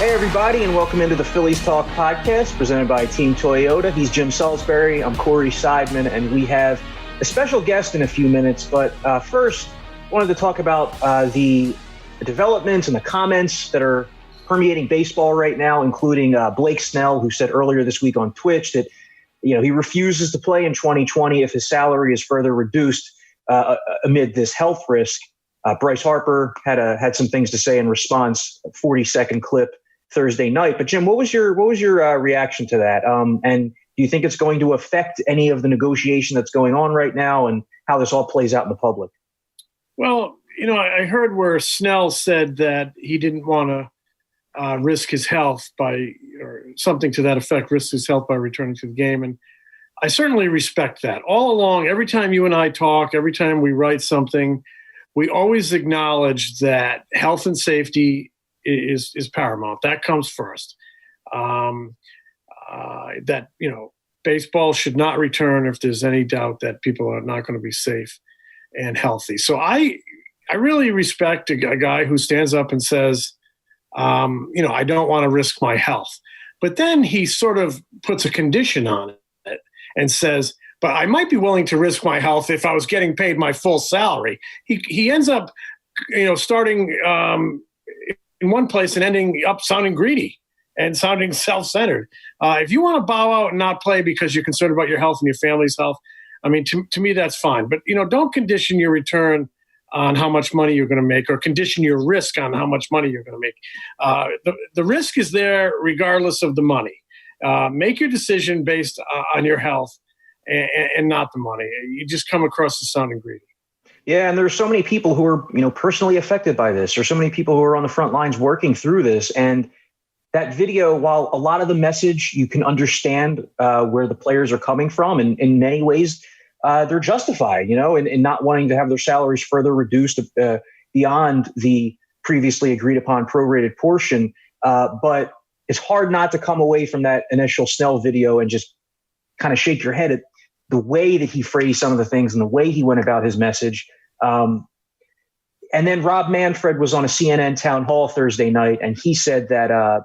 Hey, everybody, and welcome into the Phillies Talk podcast presented by Team Toyota. He's Jim Salisbury. I'm Corey Seidman, and we have a special guest in a few minutes. But first, I wanted to talk about the developments and the comments that are permeating baseball right now, including Blake Snell, who said earlier this week on Twitch that he refuses to play in 2020 if his salary is further reduced amid this health risk. Bryce Harper had some things to say in response. A 40-second clip Thursday night. But Jim, what was your reaction to that? And do you think it's going to affect any of the negotiation that's going on right now and how this all plays out in the public? Well, I heard where Snell said that he didn't want to risk his health or something to that effect, risk his health by returning to the game. And I certainly respect that. All along, every time you and I talk, every time we write something, we always acknowledge that health and safety is paramount. That comes first. That baseball should not return if there's any doubt that people are not going to be safe and healthy. So I really respect a guy who stands up and says, I don't want to risk my health. But then he sort of puts a condition on it and says, but I might be willing to risk my health if I was getting paid my full salary. He ends up, starting in one place and ending up sounding greedy and sounding self-centered. If you want to bow out and not play because you're concerned about your health and your family's health, I mean, to me, that's fine. But, don't condition your return on how much money you're going to make or condition your risk on how much money you're going to make. The risk is there regardless of the money. Make your decision based on your health and not the money. You just come across as sounding greedy. Yeah, and there's so many people who are, personally affected by this. There's so many people who are on the front lines working through this. And that video, while a lot of the message you can where the players are coming from, and in many ways they're justified, in not wanting to have their salaries further reduced beyond the previously agreed upon prorated portion. But it's hard not to come away from that initial Snell video and just kind of shake your head at the way that he phrased some of the things and the way he went about his message. And then Rob Manfred was on a CNN town hall Thursday night, and he said that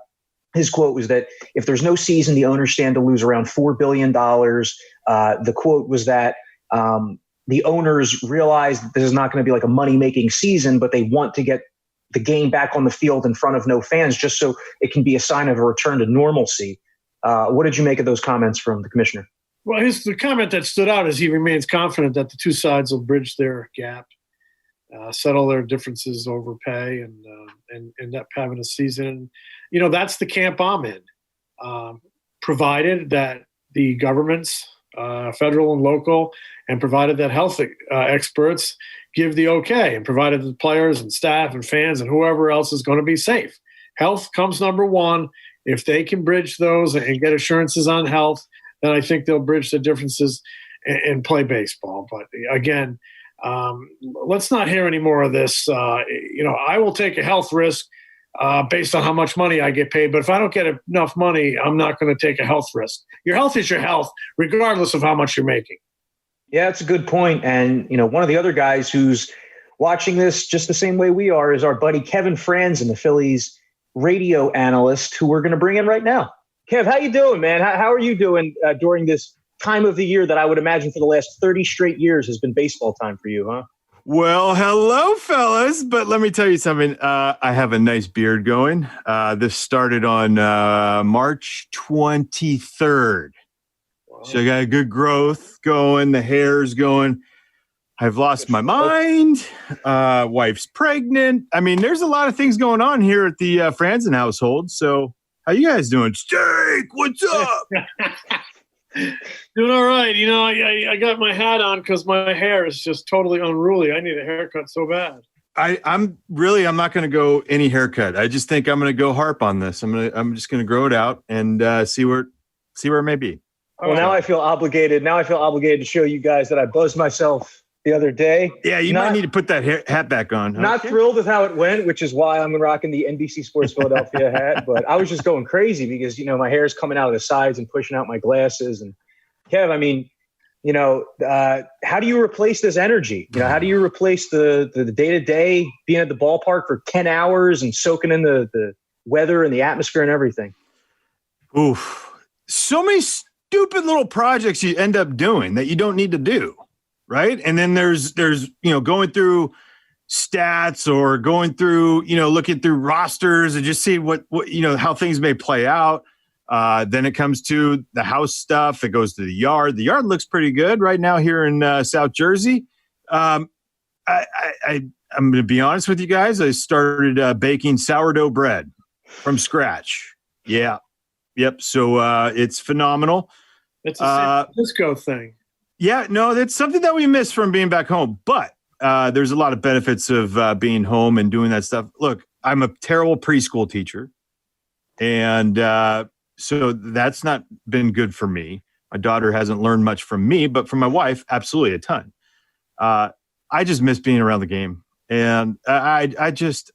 his quote was that if there's no season, the owners stand to lose around $4 billion. The quote was that the owners realize that this is not going to be like a money-making season, but they want to get the game back on the field in front of no fans just so it can be a sign of a return to normalcy. What did you make of those comments from the commissioner? Well, the comment that stood out is he remains confident that the two sides will bridge their gap, settle their differences over pay, and end up having a season. That's the camp I'm in, provided that the governments, federal and local, and provided that health experts give the okay, and provided the players and staff and fans and whoever else is going to be safe. Health comes number one. If they can bridge those and get assurances on health, then I think they'll bridge the differences and play baseball. But again, let's not hear any more of this. I will take a health risk based on how much money I get paid. But if I don't get enough money, I'm not going to take a health risk. Your health is your health, regardless of how much you're making. Yeah, that's a good point. And, one of the other guys who's watching this just the same way we are is our buddy Kevin Frandsen, the Phillies radio analyst, who we're going to bring in right now. Kev, how you doing, man? How are you doing during this time of the year that I would imagine for the last 30 straight years has been baseball time for you, huh? Well, hello, fellas. But let me tell you something. I have a nice beard going. This started on March 23rd. Wow. So I got a good growth going. The hair's going. I've lost my mind. Wife's pregnant. I mean, there's a lot of things going on here at the Fransden household. So how you guys doing? Steak, what's up? Doing all right. I got my hat on because my hair is just totally unruly. I need a haircut so bad. I'm not going to go any haircut. I just think I'm going to go harp on this. I'm just going to grow it out and see where it may be. Well, now I feel obligated. To show you guys that I buzzed myself the other day. Yeah, you might need to put that hat back on. Huh? Not thrilled with how it went, which is why I'm rocking the NBC Sports Philadelphia hat. But I was just going crazy because, my hair's coming out of the sides and pushing out my glasses. And Kev, I mean, how do you replace this energy? How do you replace the day-to-day being at the ballpark for 10 hours and soaking in the weather and the atmosphere and everything. Oof. So many stupid little projects you end up doing that you don't need to do, right? And then there's going through stats or going through, looking through rosters and just see what how things may play out. Then it comes to the house stuff. It goes to the yard. The yard looks pretty good right now here in South Jersey. I'm going to be honest with you guys. I started baking sourdough bread from scratch. Yeah. Yep. So it's phenomenal. It's a San Francisco thing. Yeah. No, that's something that we miss from being back home. But there's a lot of benefits of being home and doing that stuff. Look, I'm a terrible preschool teacher. And so that's not been good for me. My daughter hasn't learned much from me, but from my wife, absolutely a ton. I just miss being around the game. And I just,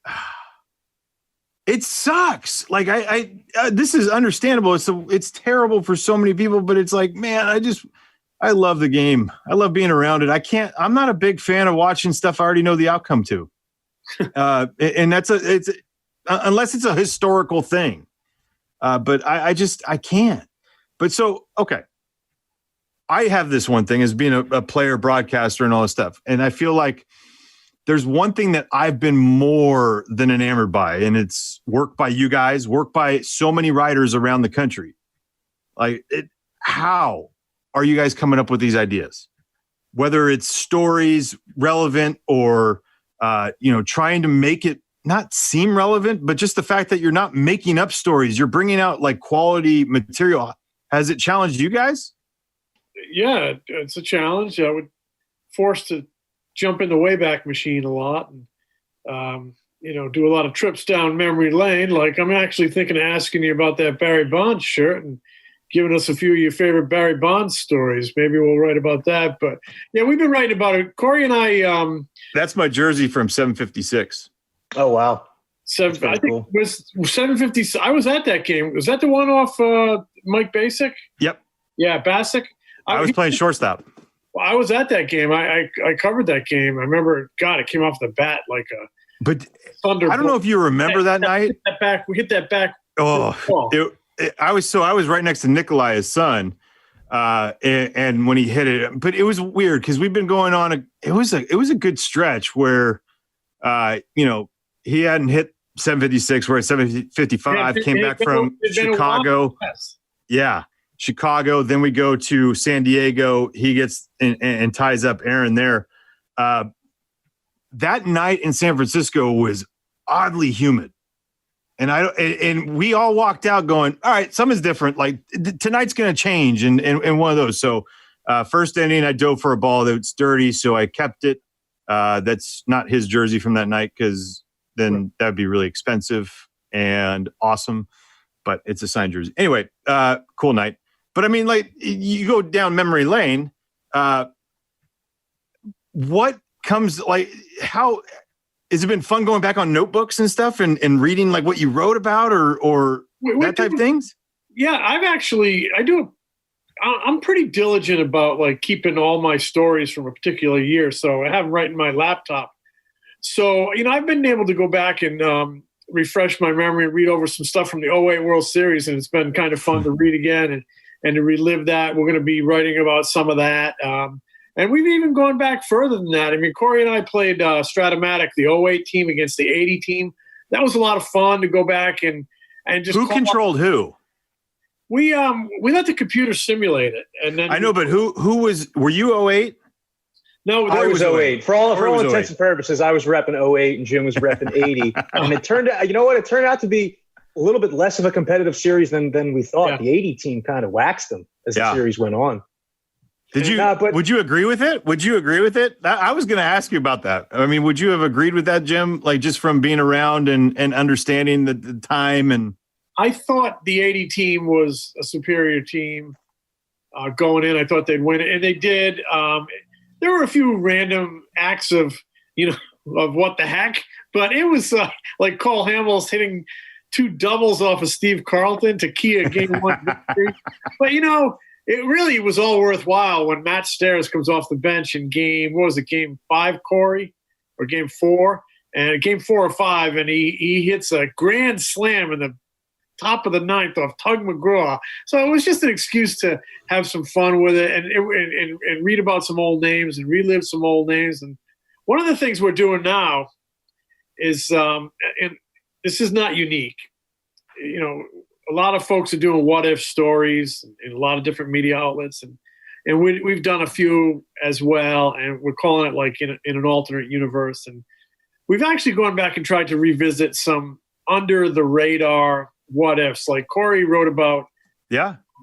it sucks. Like this is understandable. It's terrible for so many people, but it's like, man, I love the game. I love being around it. I'm not a big fan of watching stuff I already know the outcome to. And it's unless it's a historical thing. But I can't. But so, okay. I have this one thing as being a player, broadcaster, and all this stuff. And I feel like there's one thing that I've been more than enamored by, and it's work by you guys, work by so many writers around the country. How are you guys coming up with these ideas? Whether it's stories relevant or, trying to make it not seem relevant, but just the fact that you're not making up stories, you're bringing out like quality material. Has it challenged you guys? Yeah, it's a challenge. I would forced to jump in the Wayback Machine a lot and, do a lot of trips down memory lane. Like I'm actually thinking of asking you about that Barry Bonds shirt and giving us a few of your favorite Barry Bonds stories. Maybe we'll write about that. But yeah, we've been writing about it. Corey and I. That's my jersey from 756. Oh, wow. I think it was 750. I was at that game. Was that the one off Mike Basic? Yep. Yeah, Basic. I was playing shortstop. Well, I was at that game. I covered that game. I remember, God, it came off the bat like a thunderbolt. I don't know if you remember that night. We hit that back. Oh, I was right next to Nikolai, his son, and when he hit it, but it was weird because we've been going on. It was a good stretch where, he hadn't hit 756. We're at 755. Came back from Chicago. Yes. Yeah, Chicago. Then we go to San Diego. He gets and ties up Aaron there. That night in San Francisco was oddly humid. And we all walked out going, all right, something's different. Like tonight's going to change in one of those. So first inning, I dove for a ball that's dirty. So I kept it. That's not his jersey from that night because then that'd be really expensive and awesome. But it's a signed jersey. Anyway, cool night. But I mean, like you go down memory lane. What comes how has it been fun going back on notebooks and stuff and reading like what you wrote about or that type of things? Yeah, I'm pretty diligent about like keeping all my stories from a particular year. So I have them right in my laptop. So, I've been able to go back and refresh my memory and read over some stuff from the 08 World Series. And it's been kind of fun to read again and to relive that. We're going to be writing about some of that. And we've even gone back further than that. I mean, Corey and I played Stratomatic, the 08 team against the 80 team. That was a lot of fun to go back and just. Who controlled who? We let the computer simulate it, and then I know, but who was? Were you 08? No, I was 08. For all intents and purposes, I was repping 08 and Jim was repping 80. And it turned out, it turned out to be a little bit less of a competitive series than we thought. Yeah. The 80 team kind of waxed them as the series went on. Would you agree with it? Would you agree with it? I was going to ask you about that. I mean, would you have agreed with that, Jim? Like just from being around and understanding the time and. I thought the 80 team was a superior team going in. I thought they'd win it, and they did. There were a few random acts of what the heck, but it was like Cole Hamels hitting 2 doubles off of Steve Carlton to key a game 1 victory. But, it really was all worthwhile when Matt Stairs comes off the bench in game 5, Corey, or game 4, and game 4 or 5, and he hits a grand slam in the top of the 9th off Tug McGraw. So it was just an excuse to have some fun with it and read about some old names and relive some old names. And one of the things we're doing now is, and this is not unique, you know, a lot of folks are doing what-if stories in a lot of different media outlets, and we've done a few as well, and we're calling it like in an alternate universe. And we've actually gone back and tried to revisit some under-the-radar what-ifs. Like Corey wrote about,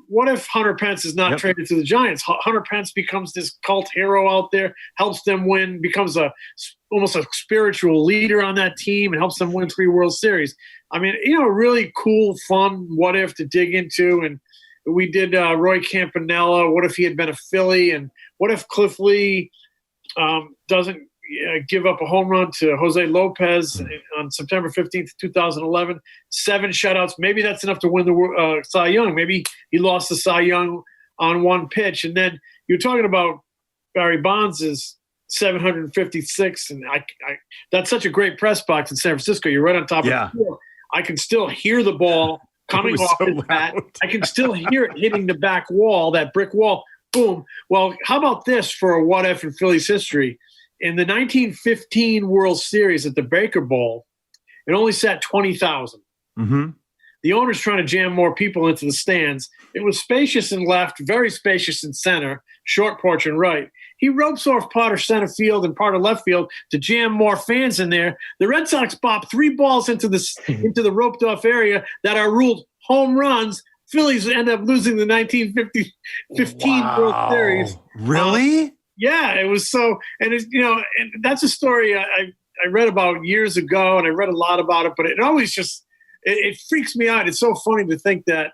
what if Hunter Pence is not traded to the Giants? Hunter Pence becomes this cult hero out there, helps them win, becomes almost a spiritual leader on that team, and helps them win 3 World Series. I mean, you know, really cool, fun what if to dig into. And we did Roy Campanella. What if he had been a Philly? And what if Cliff Lee doesn't give up a home run to Jose Lopez on September 15th, 2011? 7 shutouts. Maybe that's enough to win the Cy Young. Maybe he lost the Cy Young on 1 pitch. And then you're talking about Barry Bonds' 756, and I that's such a great press box in San Francisco. You're right on top of the field. I can still hear the ball coming off his bat. I can still hear it hitting the back wall, that brick wall. Boom. Well, how about this for a what if in Phillies history? In the 1915 World Series at the Baker Bowl, it only sat 20,000. Mm-hmm. The owner's trying to jam more people into the stands. It was spacious in left, very spacious in center, short porch in right. He ropes off part of center field and part of left field to jam more fans in there. The Red Sox bop 3 balls into the roped off area that are ruled home runs. Phillies end up losing the 1915 World Series. Really? Yeah, it was so, and it's, you know, and that's a story I read about years ago, and I read a lot about it, but it always just, it freaks me out. It's so funny to think that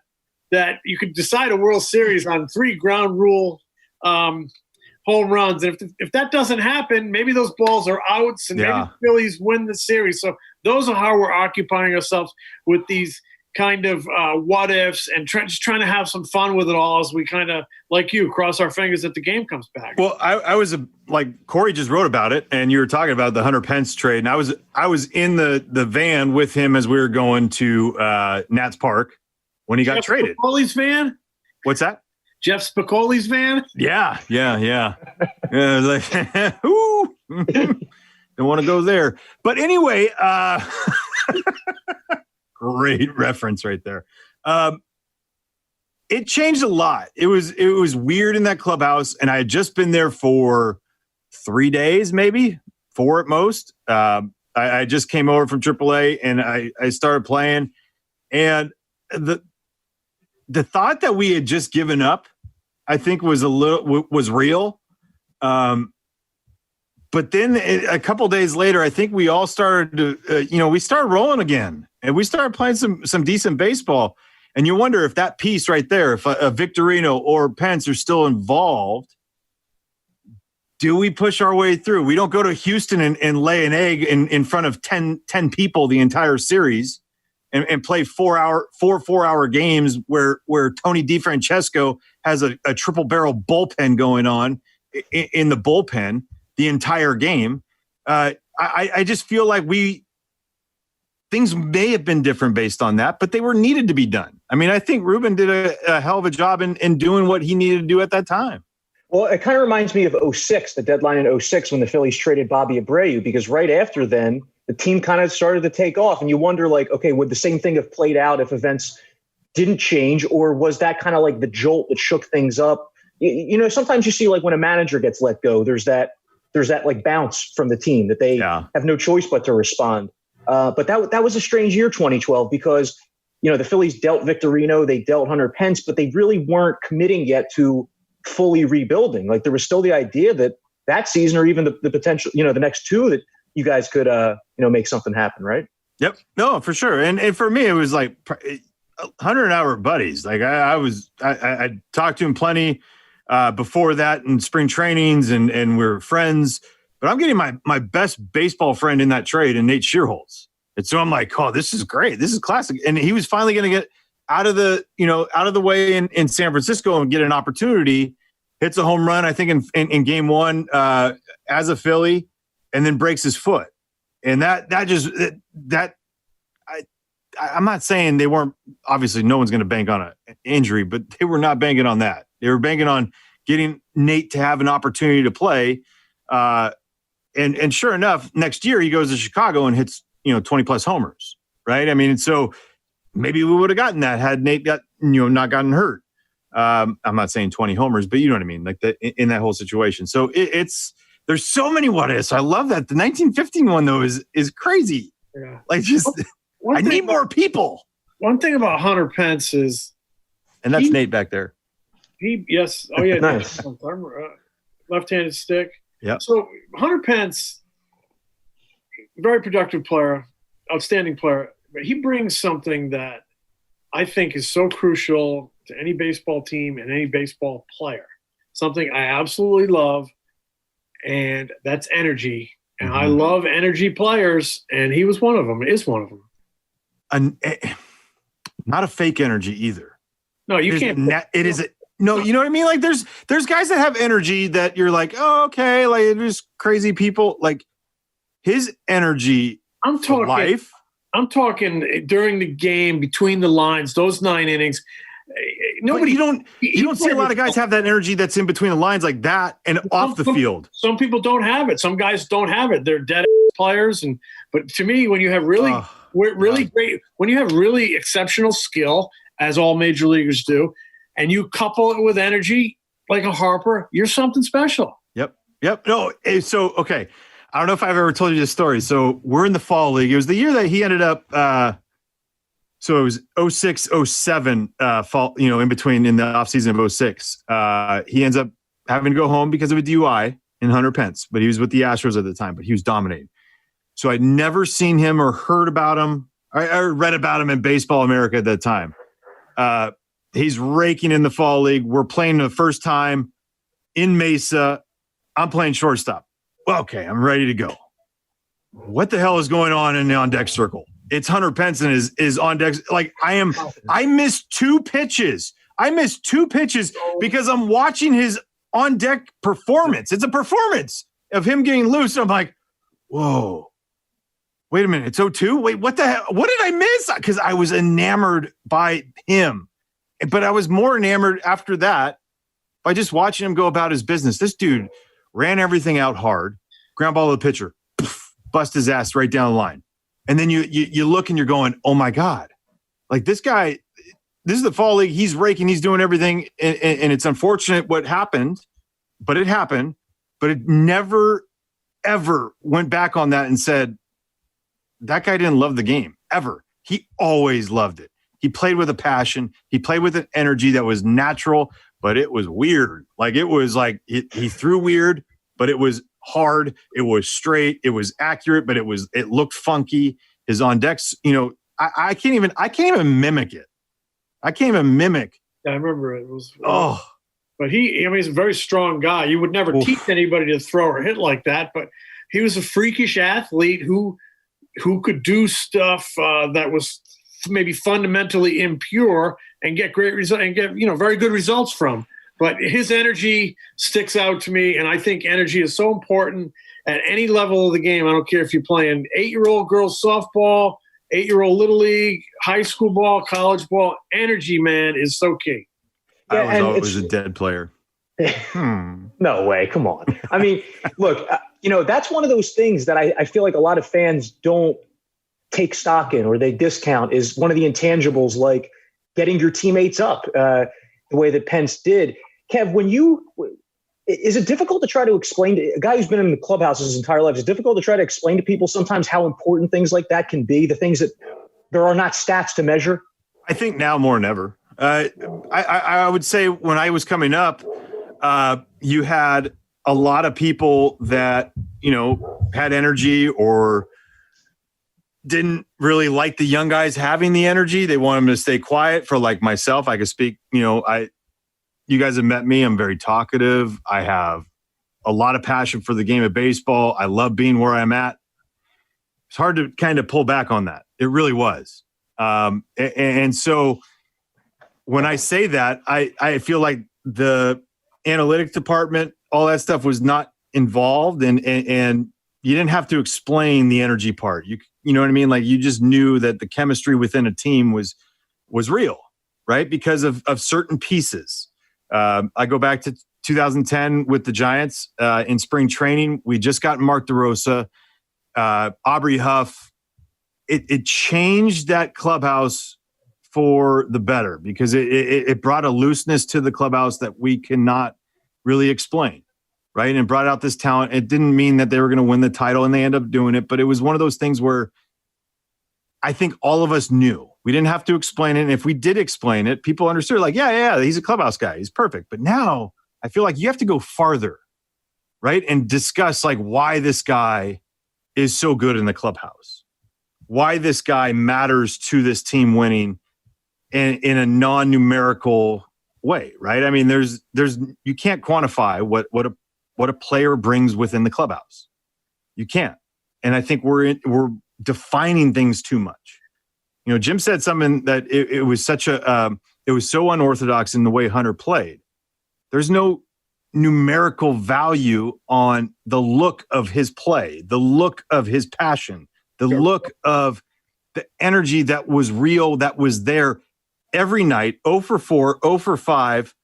you could decide a World Series on 3 ground rule home runs. And if that doesn't happen, maybe those balls are outs, and maybe the Phillies win the series. So those are how we're occupying ourselves with these kind of what ifs, and just trying to have some fun with it all as we kind of, like you, cross our fingers that the game comes back. Well, I was like Corey just wrote about it, and you were talking about the Hunter Pence trade, and I was in the van with him as we were going to Nats Park when he got traded. Spicoli's van? What's that? Jeff Spicoli's van? Yeah. I was like, ooh, don't want to go there. But anyway, great reference right there. It changed a lot. It was weird in that clubhouse, and I had just been there for 3 days, maybe 4 at most. I just came over from AAA, and I started playing, and the thought that we had just given up, I think, was real. But then a couple days later, I think we all started to, we started rolling again, and we started playing some decent baseball. And you wonder if that piece right there, if a Victorino or Pence are still involved, do we push our way through? We don't go to Houston and lay an egg in front of 10 people the entire series and play 4-hour games where Tony DeFrancesco has a triple barrel bullpen going on in the bullpen the entire game. I just feel like things may have been different based on that, but they were needed to be done. I mean, I think Ruben did a hell of a job in doing what he needed to do at that time. Well, it kind of reminds me of 06, the deadline in 06 when the Phillies traded Bobby Abreu, because right after then, the team kind of started to take off. And you wonder, like, okay, would the same thing have played out if events didn't change? Or was that kind of like the jolt that shook things up? Sometimes you see, like, when a manager gets let go, there's that like bounce from the team that they have no choice but to respond. But that was a strange year, 2012, because, the Phillies dealt Victorino, they dealt Hunter Pence, but they really weren't committing yet to fully rebuilding. Like, there was still the idea that season, or even the potential, the next 2, that you guys could, make something happen, right? Yep. No, for sure. And for me, it was like Hunter and I were buddies. Like I talked to him plenty before that in spring trainings, and we were friends. But I'm getting my best baseball friend in that trade, in Nate Shearholtz. And so I'm like, oh, this is great. This is classic. And he was finally going to get out of the way in San Francisco and get an opportunity. Hits a home run, I think, in game 1 as a Philly, and then breaks his foot. And I'm not saying they weren't, obviously no one's going to bank on an injury, but they were not banking on that. They were banking on getting Nate to have an opportunity to play. And sure enough, next year he goes to Chicago and hits, 20 plus homers. Right. I mean, so maybe we would have gotten that had Nate not gotten hurt. I'm not saying 20 homers, but you know what I mean? Like in that whole situation. So there's so many what ifs. I love that. The 1915 one though is crazy. Yeah. Like I need more people. One thing about Hunter Pence is, and that's Nate back there. Yes. Oh yeah. Nice. Left-handed stick. Yeah. So Hunter Pence, very productive player, outstanding player, but he brings something that I think is so crucial to any baseball team and any baseball player. Something I absolutely love, and that's energy. And I love energy players, and he was one of them. Is one of them. Not a fake energy either. No, you can't. It is. No, you know what I mean? Like there's guys that have energy that you're like, oh, okay, like there's crazy people. Like his energy. I'm talking life. I'm talking during the game, between the lines, those 9 innings. Nobody. You don't see a lot of guys have that energy that's in between the lines like that and off the field. Some people don't have it. Some guys don't have it. They're dead players. But to me, when you have really great, when you have really exceptional skill, as all major leaguers do, and you couple it with energy like a Harper, you're something special. Yep. No. So, okay. I don't know if I've ever told you this story. So we're in the fall league. It was the year that he ended up, so it was 06, 07 fall, in between in the offseason of 06. He ends up having to go home because of a DUI in Hunter Pence, but he was with the Astros at the time, but he was dominating. So I'd never seen him or heard about him. I read about him in Baseball America at that time. He's raking in the fall league. We're playing the first time in Mesa. I'm playing shortstop. Well, okay, I'm ready to go. What the hell is going on in the on-deck circle? It's Hunter Pence and is on deck. Like I missed 2 pitches. Because I'm watching his on-deck performance. It's a performance of him getting loose. I'm like, whoa, wait a minute. It's 0-2? Wait, what the hell? What did I miss? Because I was enamored by him. But I was more enamored after that by just watching him go about his business. This dude ran everything out hard, ground ball to the pitcher, bust his ass right down the line. And then you look and you're going, oh my God, like this guy, this is the fall league. He's raking, he's doing everything. And it's unfortunate what happened, but it happened. But it never, ever went back on that and said, that guy didn't love the game, ever. He always loved it. He played with a passion. He played with an energy that was natural, but it was weird. Like it was like he threw weird, but it was hard. It was straight. It was accurate, but it looked funky. His on decks, I can't even mimic it. I can't even mimic. Yeah, I remember it was. But he's a very strong guy. You would never teach anybody to throw or hit like that, but he was a freakish athlete who could do stuff that was maybe fundamentally impure and get great results and get very good results from. But his energy sticks out to me, and I think energy is so important at any level of the game. I don't care if you're playing 8-year-old girls softball, 8-year-old little league, high school ball, college ball. Energy, man, is so key. Yeah, I was always a dead player. No way. Come on. I mean, look, that's one of those things that I feel like a lot of fans don't take stock in or they discount is one of the intangibles, like getting your teammates up the way that Pence did. Kev, is it difficult to try to explain to a guy who's been in the clubhouse his entire life? Is it difficult to try to explain to people sometimes how important things like that can be, the things that there are not stats to measure? I think now more than ever. I would say when I was coming up, you had a lot of people that, had energy or didn't really like the young guys having the energy. They want them to stay quiet. For like myself, I could speak, you guys have met me. I'm very talkative. I have a lot of passion for the game of baseball. I love being where I'm at. It's hard to kind of pull back on that. It really was. And so when I say that, I feel like the analytics department, all that stuff was not involved. And you didn't have to explain the energy part. You know what I mean? Like, you just knew that the chemistry within a team was real, right? Because of certain pieces. I go back to 2010 with the Giants in spring training. We just got Mark DeRosa, Aubrey Huff. It changed that clubhouse for the better because it brought a looseness to the clubhouse that we cannot really explain, right? And it brought out this talent. It didn't mean that they were going to win the title, and they ended up doing it. But it was one of those things where I think all of us knew. We didn't have to explain it. And if we did explain it, people understood, like, yeah, he's a clubhouse guy. He's perfect. But now I feel like you have to go farther, right? And discuss, like, why this guy is so good in the clubhouse, why this guy matters to this team winning in a non-numerical way, right? I mean, there's you can't quantify what a player brings within the clubhouse. You can't. And I think we're defining things too much. You know, Jim said something that it was such it was so unorthodox in the way Hunter played. There's no numerical value on the look of his play, the look of his passion, the look of the energy that was real, that was there every night, 0 for 4, 0 for 5,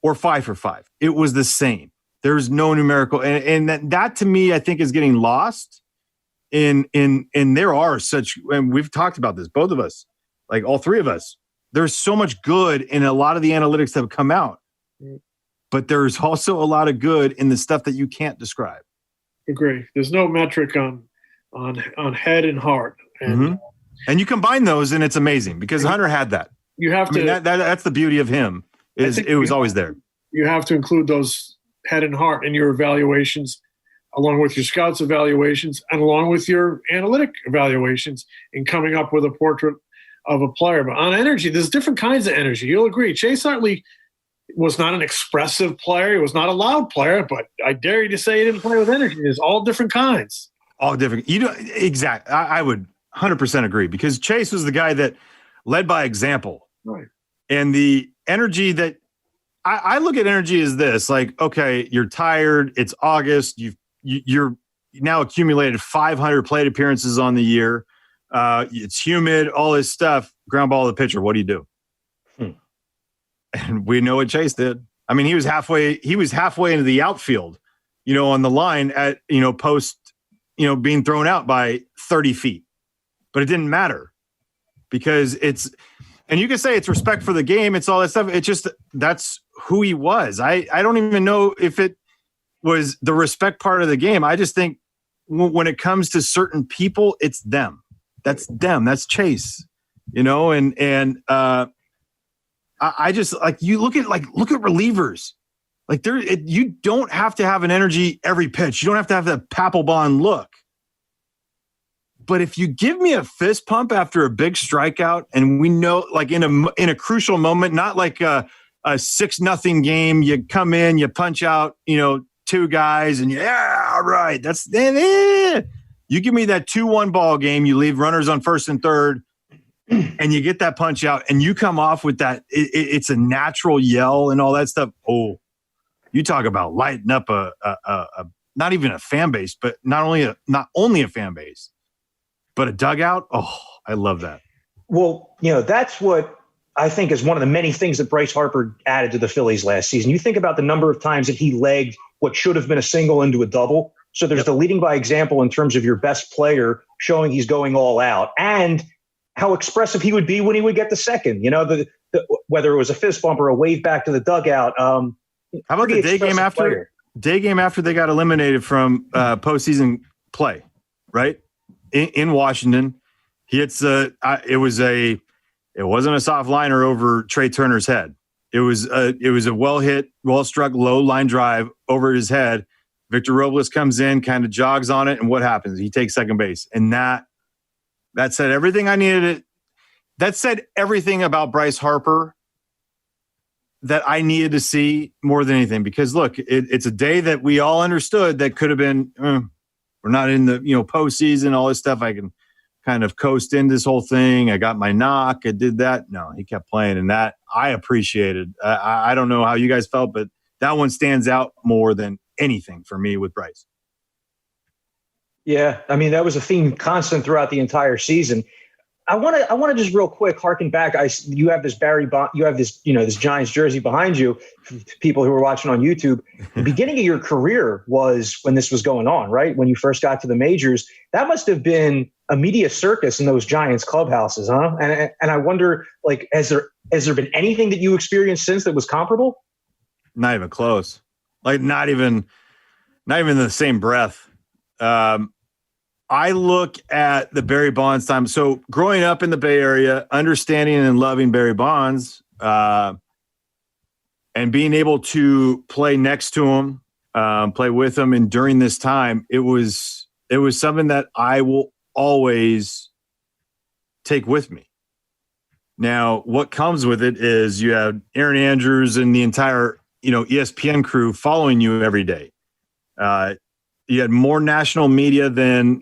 or 5 for 5. It was the same. There's no numerical. And that to me, I think, is getting lost in there are such, and we've talked about this, both of us, like all three of us. There's so much good in a lot of the analytics that have come out. But there's also a lot of good in the stuff that you can't describe. Agree. There's no metric on head and heart. And, and you combine those, and it's amazing because Hunter had that. You have to. That's the beauty of him. Is it was always there. You have to include those head and heart in your evaluations, along with your scouts' evaluations, and along with your analytic evaluations, in coming up with a portrait of a player. But on energy, there's different kinds of energy. You'll agree. Chase Utley was not an expressive player. He was not a loud player, but I dare you to say he didn't play with energy. There's all different kinds. All different. Exactly. I would 100% agree because Chase was the guy that led by example. Right. And the energy that I look at energy as this, like, okay, you're tired. It's August. You're now accumulated 500 plate appearances on the year. It's humid, all this stuff. Ground ball to the pitcher. What do you do? And we know what Chase did. I mean, he was halfway into the outfield, on the line at, post, being thrown out by 30 feet. But it didn't matter because and you can say it's respect for the game. It's all that stuff. It's just, that's who he was. I don't even know if it was the respect part of the game. I just think when it comes to certain people, it's them. That's them. That's Chase, I just look at relievers. Like you don't have to have an energy every pitch. You don't have to have that Papelbon look. But if you give me a fist pump after a big strikeout, and we know, like in a crucial moment, not like a 6-0 game, you come in, you punch out, 2 guys, and all right, that's you give me that 2-1 ball game, you leave runners on first and third. And you get that punch out, and you come off with that. It's a natural yell and all that stuff. Oh, you talk about lighting up a not even a fan base, but not only a fan base, but a dugout. Oh, I love that. Well, that's what I think is one of the many things that Bryce Harper added to the Phillies last season. You think about the number of times that he legged what should have been a single into a double. So there's the leading by example in terms of your best player showing he's going all out, and how expressive he would be when he would get the second, whether it was a fist bump or a wave back to the dugout. How about the day game after? Player. Day game after they got eliminated from postseason play, right? In Washington, he hits it wasn't a soft liner over Trey Turner's head. It was a well hit, well struck, low line drive over his head. Victor Robles comes in, kind of jogs on it, and what happens? He takes second base, and that said everything I needed. That said everything about Bryce Harper that I needed to see more than anything. Because look, it's a day that we all understood that could have been. We're not in the postseason, all this stuff. I can kind of coast in this whole thing. I got my knock. I did that. No, he kept playing, and that I appreciated. I don't know how you guys felt, but that one stands out more than anything for me with Bryce. Yeah, I mean, that was a theme constant throughout the entire season. I want to just real quick harken back. You have this this Giants jersey behind you. People who are watching on YouTube, the beginning of your career was when this was going on, right? When you first got to the majors, that must have been a media circus in those Giants clubhouses, huh? And I wonder, like, has there been anything that you experienced since that was comparable? Not even close. Like, not even in the same breath. I look at the Barry Bonds time. So growing up in the Bay Area, understanding and loving Barry Bonds, and being able to play next to him, play with him, and during this time, it was something that I will always take with me. Now, what comes with it is you have Aaron Andrews and the entire ESPN crew following you every day. You had more national media than,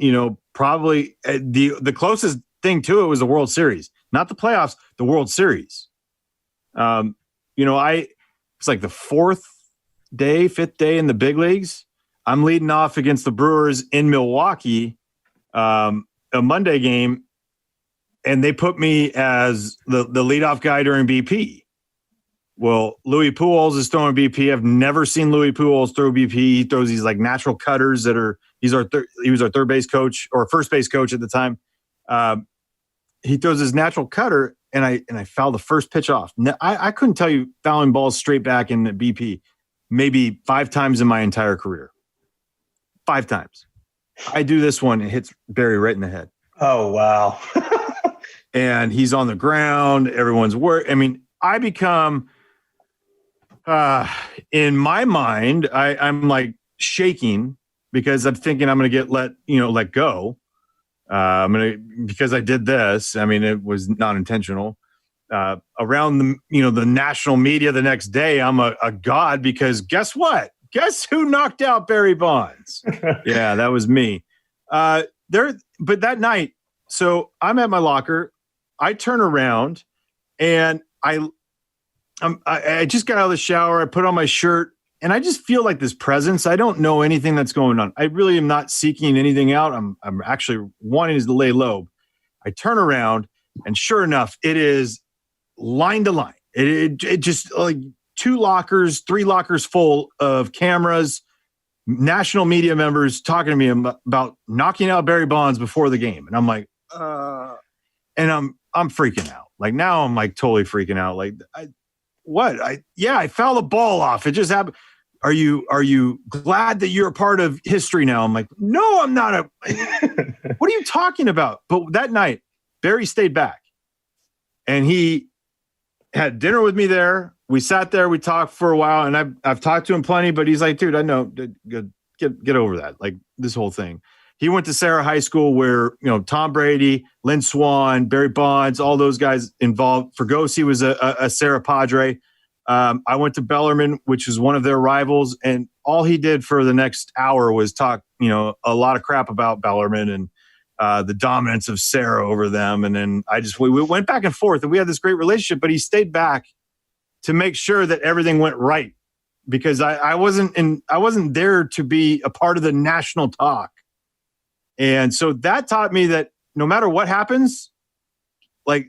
probably the closest thing to it was the World Series, not the playoffs, the World Series. It's like the fifth day in the big leagues. I'm leading off against the Brewers in Milwaukee, a Monday game, and they put me as the leadoff guy during BP. Well, Louis Pujols is throwing BP. I've never seen Louis Pujols throw BP. He throws these like natural cutters that are. He was our third base coach or first base coach at the time. He throws his natural cutter, and I foul the first pitch off. I couldn't tell you fouling balls straight back in the BP maybe 5 times in my entire career. 5 times. I do this one, it hits Barry right in the head. Oh wow! And he's on the ground. Everyone's worried. I mean, I become. In my mind, I'm like shaking because I'm thinking I'm going to get let go. Because I did this. I mean, it was not intentional. Around the national media the next day, I'm a god because guess what? Guess who knocked out Barry Bonds? Yeah, that was me. But that night, so I'm at my locker. I turn around and I just got out of the shower. I put on my shirt, and I just feel like this presence. I don't know anything that's going on. I really am not seeking anything out. I'm actually wanting to lay low. I turn around, and sure enough, it is line to line. It just like 2 lockers, 3 lockers full of cameras, national media members talking to me about knocking out Barry Bonds before the game, and I'm like, and I'm freaking out. Like now, I'm like totally freaking out. Like I fouled the ball off. It just happened. Are you glad that you're a part of history now? I'm like, no, I'm not. What are you talking about? But that night, Barry stayed back, and he had dinner with me there. We sat there, we talked for a while, and I've talked to him plenty, but he's like, dude, I know, get over that. Like this whole thing. He went to Sarah High School where, Tom Brady, Lynn Swann, Barry Bonds, all those guys involved. Fergosi was a Sarah Padre. I went to Bellarmine, which is one of their rivals. And all he did for the next hour was talk, a lot of crap about Bellarmine and the dominance of Sarah over them. And then we went back and forth, and we had this great relationship, but he stayed back to make sure that everything went right because I wasn't there to be a part of the national talk. And so that taught me that no matter what happens, like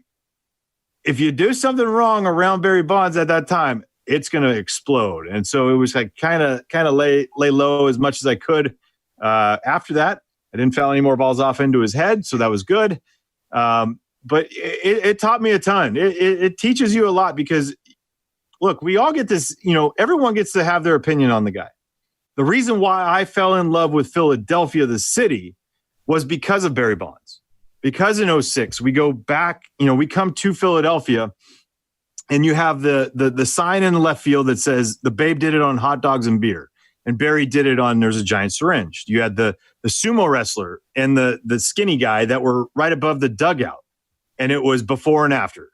if you do something wrong around Barry Bonds at that time, it's going to explode. And so it was like kind of lay low as much as I could. After that, I didn't foul any more balls off into his head, so that was good. But it taught me a ton. It teaches you a lot because, look, we all get this, everyone gets to have their opinion on the guy. The reason why I fell in love with Philadelphia, the city, was because of Barry Bonds. Because in 2006, we go back, we come to Philadelphia, and you have the sign in the left field that says the Babe did it on hot dogs and beer, and Barry did it on there's a giant syringe. You had the sumo wrestler and the skinny guy that were right above the dugout, and it was before and after.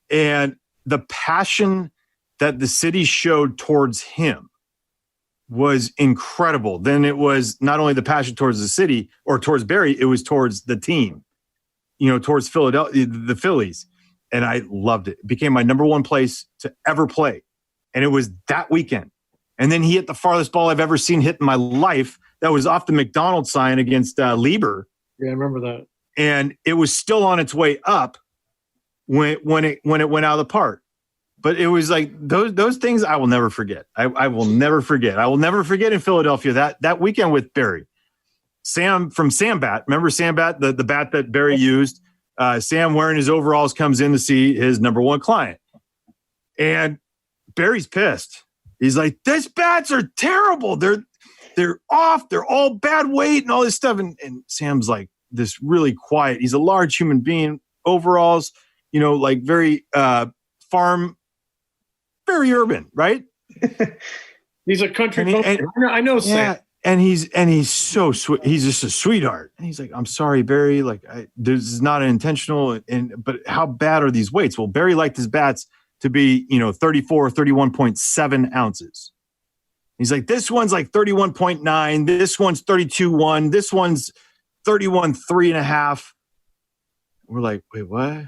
And the passion that the city showed towards him was incredible. Then it was not only the passion towards the city or towards Barry, it was towards the team, towards Philadelphia, the Phillies. And I loved it. It became my number 1 place to ever play. And it was that weekend. And then he hit the farthest ball I've ever seen hit in my life that was off the McDonald's sign against Lieber. Yeah, I remember that. And it was still on its way up when it went out of the park. But it was like those things I will never forget. I will never forget. I will never forget in Philadelphia that weekend with Barry. Sam from Sam Bat. Remember Sam Bat, the bat that Barry used? Sam wearing his overalls comes in to see his number one client. And Barry's pissed. He's like, "These bats are terrible. They're off. They're all bad weight and all this stuff." And Sam's like this really quiet. He's a large human being, overalls, like very farm, very urban, right? He's a country. I know Sam. Yeah, and he's so sweet. He's just a sweetheart. And he's like, "I'm sorry, Barry. Like, this is not intentional. But how bad are these weights?" Well, Barry liked his bats to be, 34, 31.7 ounces. He's like, "This one's like 31.9. This one's 32.1. This one's 31.3.5. We're like, "Wait, what?"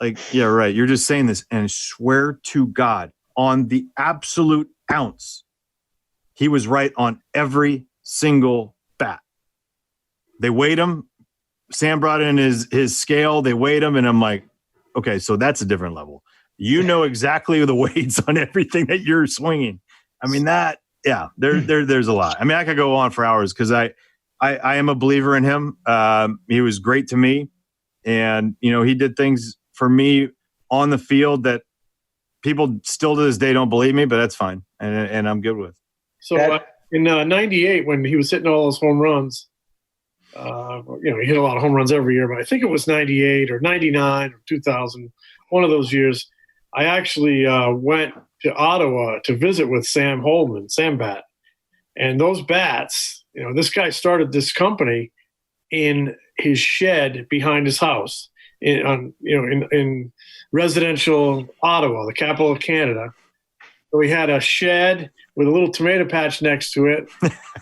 Like, yeah, right. You're just saying this. And I swear to God, on the absolute ounce, he was right on every single bat. They weighed him. Sam brought in his scale. They weighed him. And I'm like, okay, so that's a different level. You know exactly the weights on everything that you're swinging. I mean, there's a lot. I mean, I could go on for hours because I am a believer in him. He was great to me. And, he did things for me on the field that people still to this day don't believe me, but that's fine. And I'm good with. So in 98, when he was hitting all those home runs, he hit a lot of home runs every year, but I think it was 98 or 99 or 2000, one of those years. I actually went to Ottawa to visit with Sam Bat. And those bats, this guy started this company in his shed behind his house in residential Ottawa, the capital of Canada. So we had a shed with a little tomato patch next to it,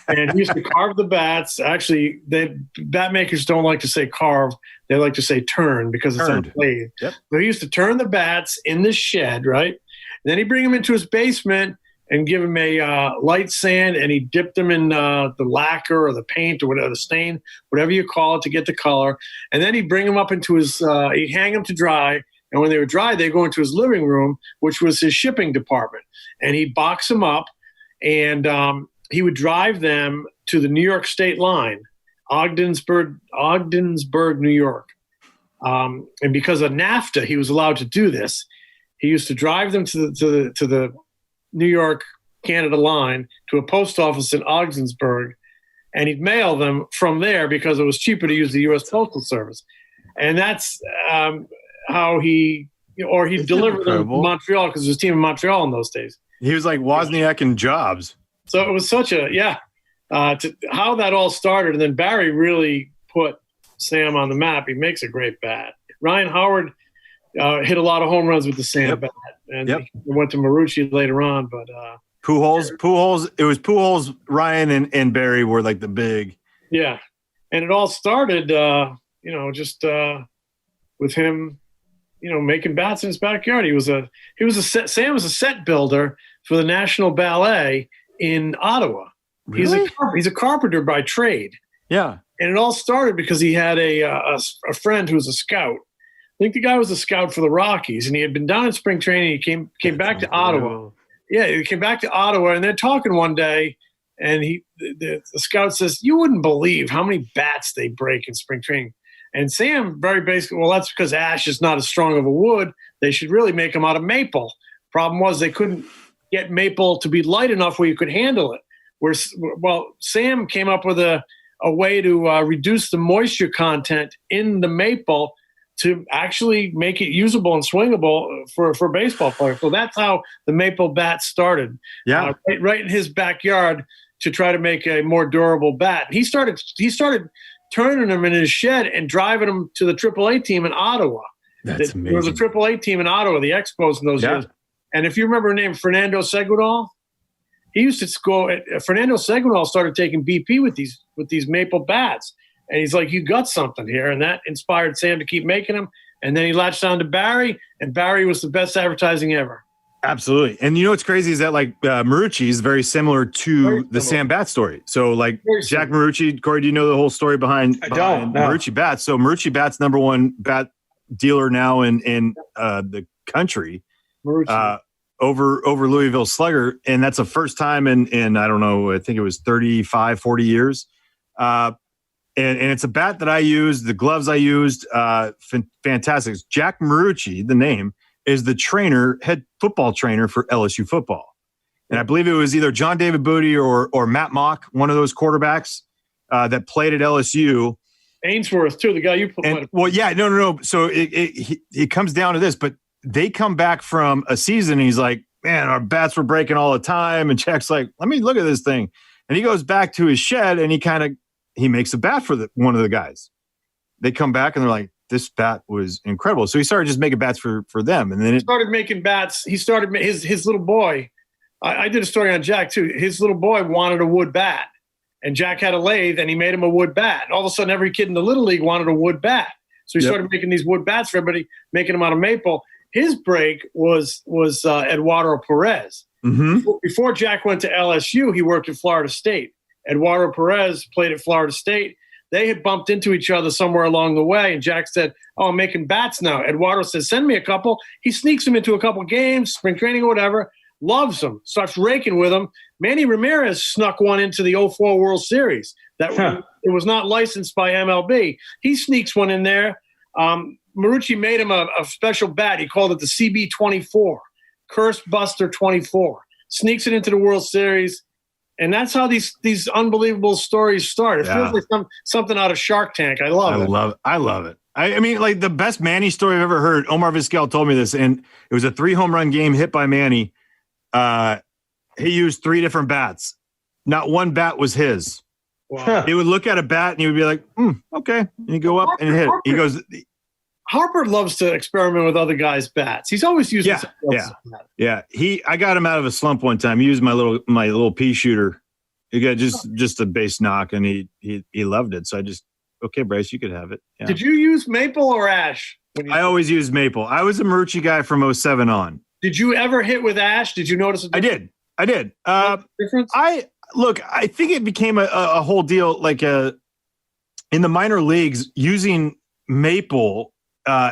and he used to carve the bats. Actually, bat makers don't like to say carve; they like to say turn because it's on blade. Yep. So he used to turn the bats in this shed, right? And then he'd bring them into his basement and give him a light sand, and he dipped them in the lacquer or the paint or whatever, the stain, whatever you call it, to get the color. And then he'd bring them up into his, he'd hang them to dry. And when they were dry, they'd go into his living room, which was his shipping department. And he'd box them up, and he would drive them to the New York state line, Ogdensburg, New York. And because of NAFTA, he was allowed to do this. He used to drive them to the New York, Canada line to a post office in Ogdensburg, and he'd mail them from there because it was cheaper to use the U.S. Postal Service. And that's how he'd deliver them to Montreal because there was a team in Montreal in those days. He was like Wozniak and Jobs. So it was such how that all started. And then Barry really put Sam on the map. He makes a great bat. Ryan Howard hit a lot of home runs with the Sam bat. And he went to Marucci later on. But Pujols, it was Pujols, Ryan, and Barry were like the big. Yeah. And it all started, just with him, making bats in his backyard. Sam was a set builder for the National Ballet in Ottawa. Really? He's a carpenter by trade. Yeah. And it all started because he had a friend who was a scout. I think the guy was a scout for the Rockies, and he had been down in spring training. He came back to Ottawa. Yeah, he came back to Ottawa, and they're talking one day, and the scout says, "You wouldn't believe how many bats they break in spring training." And Sam very basically, well, that's because ash is not as strong of a wood. They should really make them out of maple. Problem was they couldn't get maple to be light enough where you could handle it. Sam came up with a way to reduce the moisture content in the maple to actually make it usable and swingable for baseball players. So that's how the maple bat started. Yeah, right in his backyard to try to make a more durable bat. He started turning them in his shed and driving them to the AAA team in Ottawa. That's amazing. There was a AAA team in Ottawa, the Expos in those years. And if you remember the name Fernando Seguidal, he used to go. Fernando Seguidal started taking BP with these maple bats. And he's like, "You got something here." And that inspired Sam to keep making them. And then he latched on to Barry, and Barry was the best advertising ever. Absolutely. And you know what's crazy is that like Marucci is very similar to the Sam Bat story. So like Jack Marucci, Corey, do you know the whole story behiund Marucci Bats? So Marucci Bats, number one bat dealer now in the country, over Louisville Slugger. And that's the first time in I don't know, I think it was 35, 40 years. And it's a bat that I used, the gloves I used, fantastic. Jack Marucci, the name, is the head football trainer for LSU football. And I believe it was either John David Booty or Matt Mock, one of those quarterbacks that played at LSU. Ainsworth, too, the guy you put. No. So it comes down to this, but they come back from a season and he's like, man, our bats were breaking all the time. And Jack's like, let me look at this thing. And he goes back to his shed and he makes a bat for one of the guys. They come back and they're like, this bat was incredible. So he started just making bats for them. And then he started making bats. He started his little boy. I did a story on Jack too. His little boy wanted a wood bat and Jack had a lathe and he made him a wood bat. And all of a sudden every kid in the little league wanted a wood bat. So he started making these wood bats for everybody, making them out of maple. His break was Eduardo Perez. Mm-hmm. Before Jack went to LSU, he worked at Florida State. Eduardo Perez played at Florida State. They had bumped into each other somewhere along the way, and Jack said, oh, I'm making bats now. Eduardo says, send me a couple. He sneaks him into a couple games, spring training or whatever, loves them, starts raking with them. Manny Ramirez snuck one into the 04 World Series. It was not licensed by MLB. He sneaks one in there. Marucci made him a special bat. He called it the CB-24, Curse Buster 24. Sneaks it into the World Series. And that's how these unbelievable stories start. It feels like something out of Shark Tank. I love it. I love it. I mean, like the best Manny story I've ever heard. Omar Vizquel told me this, and it was a 3 home run game hit by Manny. He used 3 different bats. Not one bat was his. Wow. He would look at a bat and he would be like, okay. And he'd go up and hit it. He goes, Harper loves to experiment with other guys' bats. He's always using Yeah. I got him out of a slump one time. He used my little pea shooter. He got just a base knock, and he loved it. So I just, okay, Bryce, you could have it. Yeah. Did you use maple or ash? I always used maple. I was a Marucci guy from 07 on. Did you ever hit with ash? Did you notice a difference? I did. Difference? I think it became a whole deal, like in the minor leagues, using maple.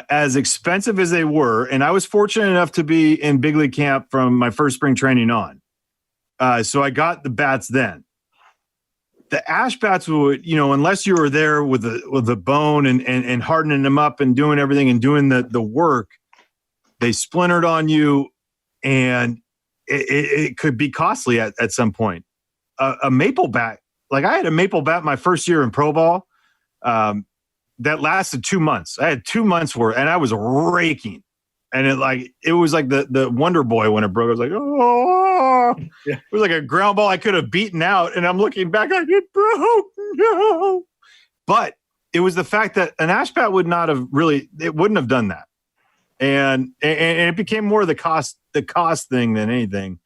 As expensive as they were, and I was fortunate enough to be in big league camp from my first spring training on. So I got the bats then. The ash bats would, unless you were there with the bone and hardening them up and doing everything and doing the work, they splintered on you, and it could be costly at some point. A maple bat, like I had a maple bat my first year in pro ball. That lasted 2 months. I had 2 months worth, and I was raking. And it was like the Wonder Boy when it broke. I was like, oh, It was like a ground ball I could have beaten out. And I'm looking back like it broke. No. But it was the fact that an ash bat wouldn't have done that. And it became more the cost thing than anything.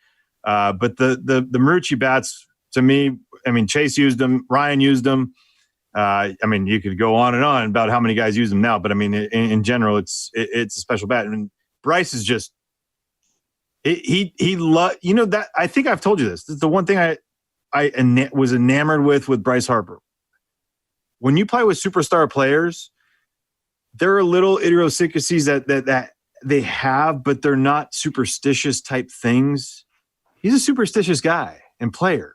But the Marucci bats, to me, I mean, Chase used them, Ryan used them. I mean, you could go on and on about how many guys use them now, but I mean, in general, it's a special bat. And Bryce is just, he that I think I've told you this. This is the one thing I was enamored with Bryce Harper. When you play with superstar players, there are little idiosyncrasies that they have, but they're not superstitious type things. He's a superstitious guy and player,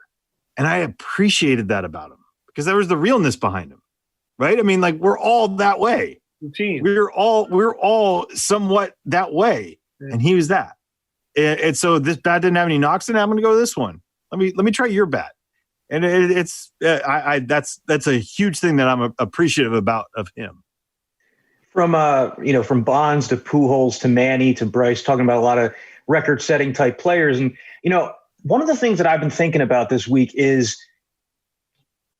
and I appreciated that about him. Because there was the realness behind him, right? I mean, like we're all that way. We're all somewhat that way, and he was that. And so this bat didn't have any knocks in it. I'm going to go to this one. Let me try your bat, and that's a huge thing that I'm appreciative of him. From from Bonds to Pujols to Manny to Bryce, talking about a lot of record-setting type players, and one of the things that I've been thinking about this week is.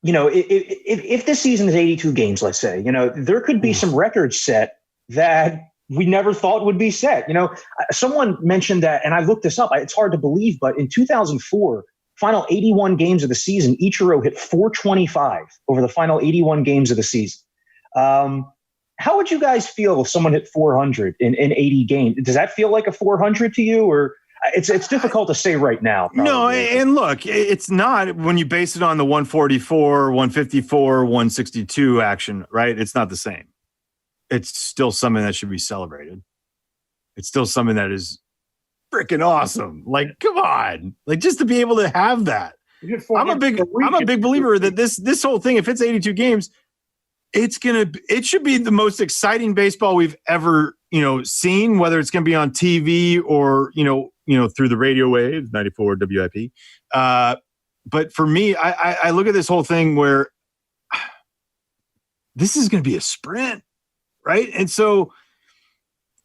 If this season is 82 games, let's say, there could be some records set that we never thought would be set. Someone mentioned that, and I looked this up. It's hard to believe, but in 2004, final 81 games of the season, Ichiro hit 425 over the final 81 games of the season. How would you guys feel if someone hit 400 in 80 games? Does that feel like a 400 to you, or It's difficult to say right now. Probably. No, and look, it's not when you base it on the 144, 154, 162 action, right? It's not the same. It's still something that should be celebrated. It's still something that is freaking awesome. Like, come on. Like, just to be able to have that. I'm a big believer that this whole thing, if it's 82 games, it should be the most exciting baseball we've ever, seen, whether it's going to be on TV or, through the radio waves, 94 WIP. But for me, I look at this whole thing where this is going to be a sprint, right? And so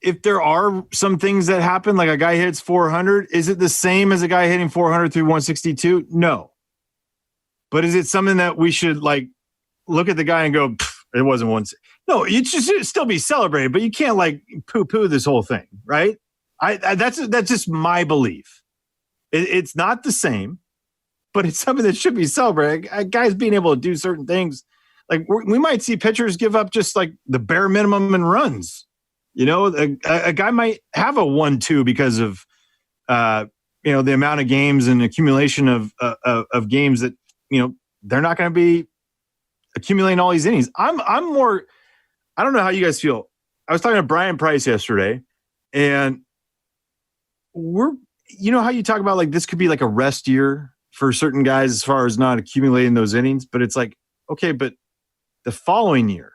if there are some things that happen, like a guy hits 400, is it the same as a guy hitting 400 through 162? No. But is it something that we should look at the guy and go, it wasn't one? No, it should still be celebrated, but you can't poo-poo this whole thing, right? That's just my belief. It's not the same, but it's something that should be celebrated. Guys being able to do certain things, we might see pitchers give up just the bare minimum in runs. A guy might have a 1-2 because of the amount of games and accumulation of games that they're not going to be accumulating all these innings. I'm more. I don't know how you guys feel. I was talking to Brian Price yesterday, and how you talk about this could be a rest year for certain guys as far as not accumulating those innings, but it's okay, but the following year,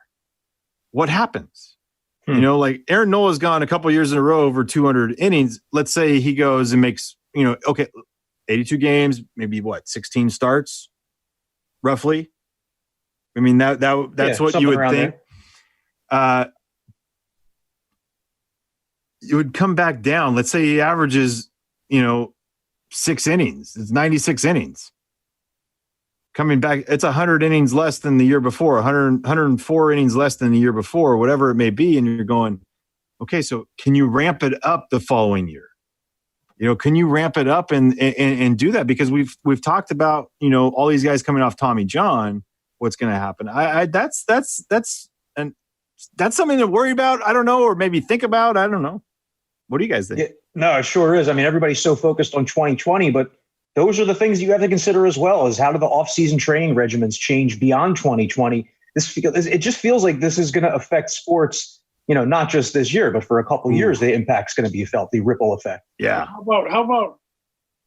what happens? Aaron Nola's gone a couple years in a row over 200 innings. Let's say he goes and makes, 82 games, maybe 16 starts, roughly. I mean, that's what you would think. It would come back down. Let's say he averages, 6 innings. It's 96 innings. Coming back, it's 100 innings less than the year before, 104 innings less than the year before, whatever it may be. And you're going, okay, so can you ramp it up the following year? Can you ramp it up and do that? Because we've talked about, all these guys coming off Tommy John, what's going to happen. That's something to worry about. I don't know, or maybe think about. I don't know. What do you guys think? Yeah, no, it sure is. I mean, everybody's so focused on 2020, but those are the things you have to consider as well, is how do the off-season training regimens change beyond 2020? It just feels like this is going to affect sports, not just this year, but for a couple of years, the impact's going to be felt, the ripple effect. Yeah. How about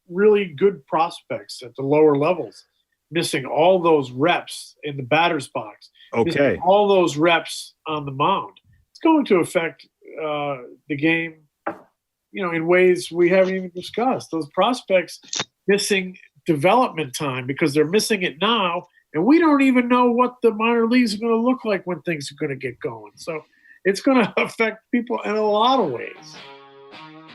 really good prospects at the lower levels, missing all those reps in the batter's box, okay, all those reps on the mound? It's going to affect the game, in ways we haven't even discussed. Those prospects missing development time because they're missing it now, and we don't even know what the minor leagues are going to look like when things are going to get going. So it's going to affect people in a lot of ways.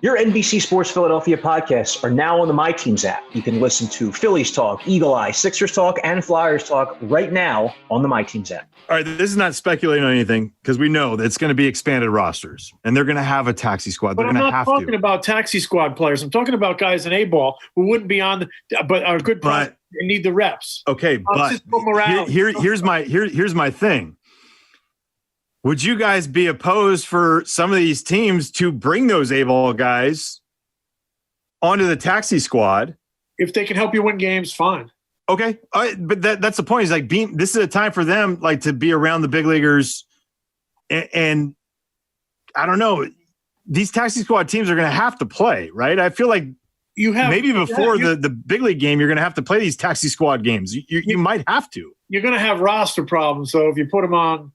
Your NBC Sports Philadelphia podcasts are now on the My Teams app. You can listen to Phillies Talk, Eagle Eye, Sixers Talk, and Flyers Talk right now on the My Teams app. All right, this is not speculating on anything because we know that it's going to be expanded rosters, and they're going to have a taxi squad. They're going to have to. I'm not talking about taxi squad players. I'm talking about guys in A-ball who wouldn't be on, but are good players and need the reps. Okay, but here's my thing. Would you guys be opposed for some of these teams to bring those A-ball guys onto the taxi squad? If they can help you win games, fine. Okay, but that's the point. Is this is a time for them to be around the big leaguers, and I don't know. These taxi squad teams are going to have to play, right? I feel like maybe before the big league game, you're going to have to play these taxi squad games. You might have to. You're going to have roster problems. So if you put them on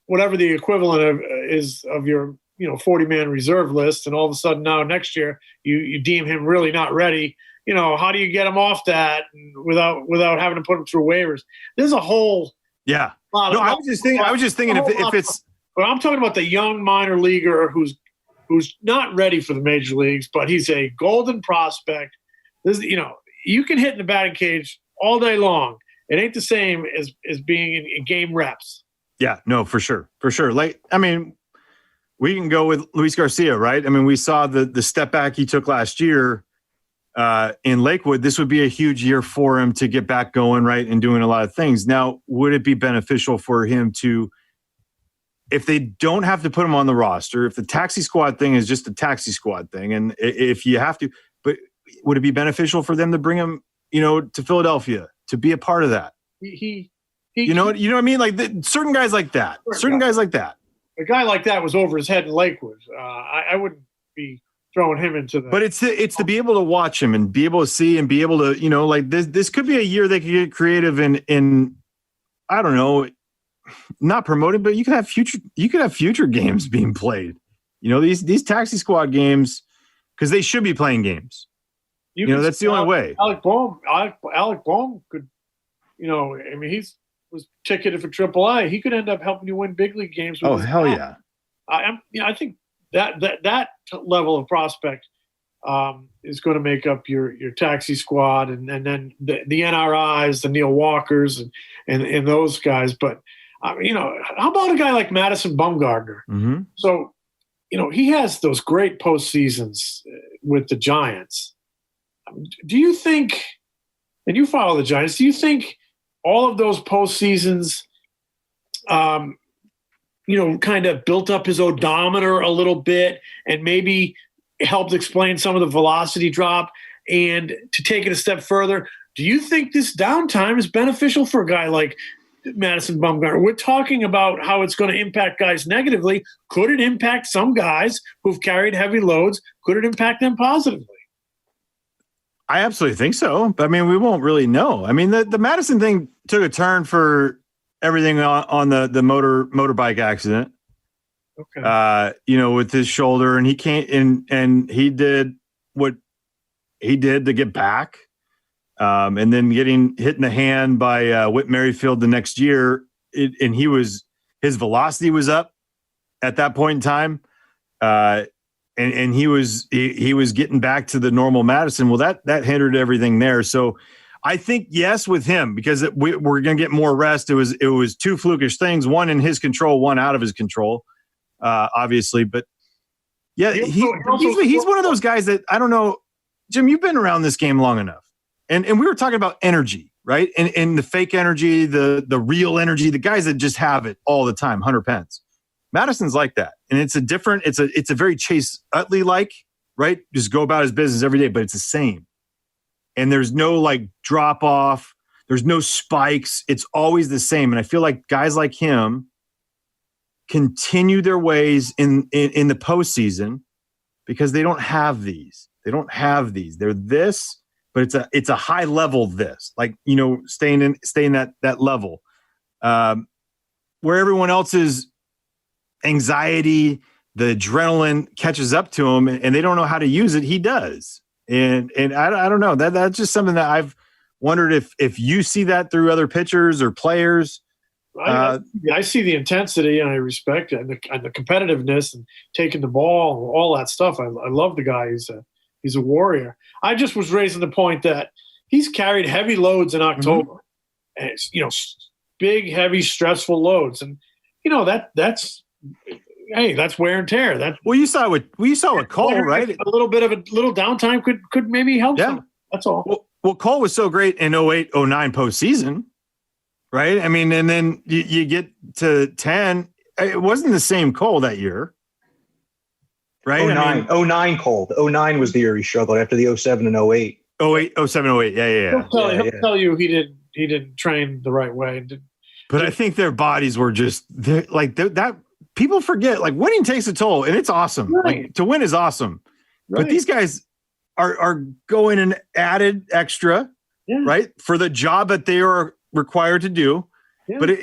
whatever the equivalent is of your 40-man reserve list, and all of a sudden now next year you deem him really not ready. How do you get him off that without having to put him through waivers? There's a whole lot of. I was just thinking if it's. But I'm talking about the young minor leaguer who's not ready for the major leagues, but he's a golden prospect. You can hit in the batting cage all day long. It ain't the same as being in game reps. Yeah, no, for sure. We can go with Luis Garcia, right? We saw the step back he took last year in Lakewood. This would be a huge year for him to get back going, right, and doing a lot of things. Now, would it be beneficial for him to if they don't have to put him on the roster, if the taxi squad thing is just a taxi squad thing, and if you have to, but would it be beneficial for them to bring him, to Philadelphia to be a part of that? You know what I mean? Like certain guys like that. A guy like that was over his head in Lakewood. I wouldn't be throwing him into that. But it's to be able to watch him and be able to see and be able to, like this could be a year they could get creative in I don't know, not promoted, but you could have future games being played. These taxi squad games, because they should be playing games. That's the only way. Alec Bohm could, he was ticketed for AAA. He could end up helping you win big league games. Oh, hell yeah. I think that level of prospect is going to make up your taxi squad, and then the NRIs, the Neil Walkers, and those guys. But how about a guy like Madison Bumgarner? Mm-hmm. So, he has those great postseasons with the Giants. Do you think, and you follow the Giants, do you think all of those postseasons, kind of built up his odometer a little bit and maybe helped explain some of the velocity drop? And to take it a step further, do you think this downtime is beneficial for a guy like Madison Bumgarner? We're talking about how it's going to impact guys negatively. Could it impact some guys who've carried heavy loads? Could it impact them positively? I absolutely think so. But we won't really know. The Madison thing took a turn for everything on the motorbike accident. Okay. With his shoulder, and he can't, and he did what he did to get back. And then getting hit in the hand by Whit Merrifield the next year, and his velocity was up at that point in time, and he was getting back to the normal Madison. Well, that hindered everything there. So I think yes with him, because we're going to get more rest. It was two flukish things, one in his control, one out of his control, obviously. But yeah, he's one of those guys that I don't know, Jim. You've been around this game long enough. And we were talking about energy, right? And the fake energy, the real energy, the guys that just have it all the time, Hunter Pence. Madison's like that. And it's a very Chase Utley like, right? Just go about his business every day, but it's the same. And there's no like drop off. There's no spikes. It's always the same. And I feel like guys like him continue their ways in the postseason because they don't have these. They're this. But it's a high level this, like, staying that level, where everyone else's anxiety, the adrenaline catches up to him, and they don't know how to use it. He does, and I don't know, that's just something that I've wondered if you see that through other pitchers or players. I see the intensity, and I respect it, and the competitiveness, and taking the ball, all that stuff. I love the guy. He's a warrior. I just was raising the point that he's carried heavy loads in October, and it's, big, heavy, stressful loads, and that's wear and tear. You saw with Cole, right? A little bit of a little downtime could maybe help. Yeah, some. That's all. Well, Cole was so great in 08, 09 postseason, right? And then you get to 10. It wasn't the same Cole that year. Right? 09 cold. 09 was the year he struggled after the 07 and 08. 07, 08. Yeah. He'll tell you he didn't train the right way. But I think their bodies were just like that. People forget, like, winning takes a toll, and it's awesome. Right. Like, to win is awesome. Right. But these guys are going and added extra, right, for the job that they are required to do. Yeah. But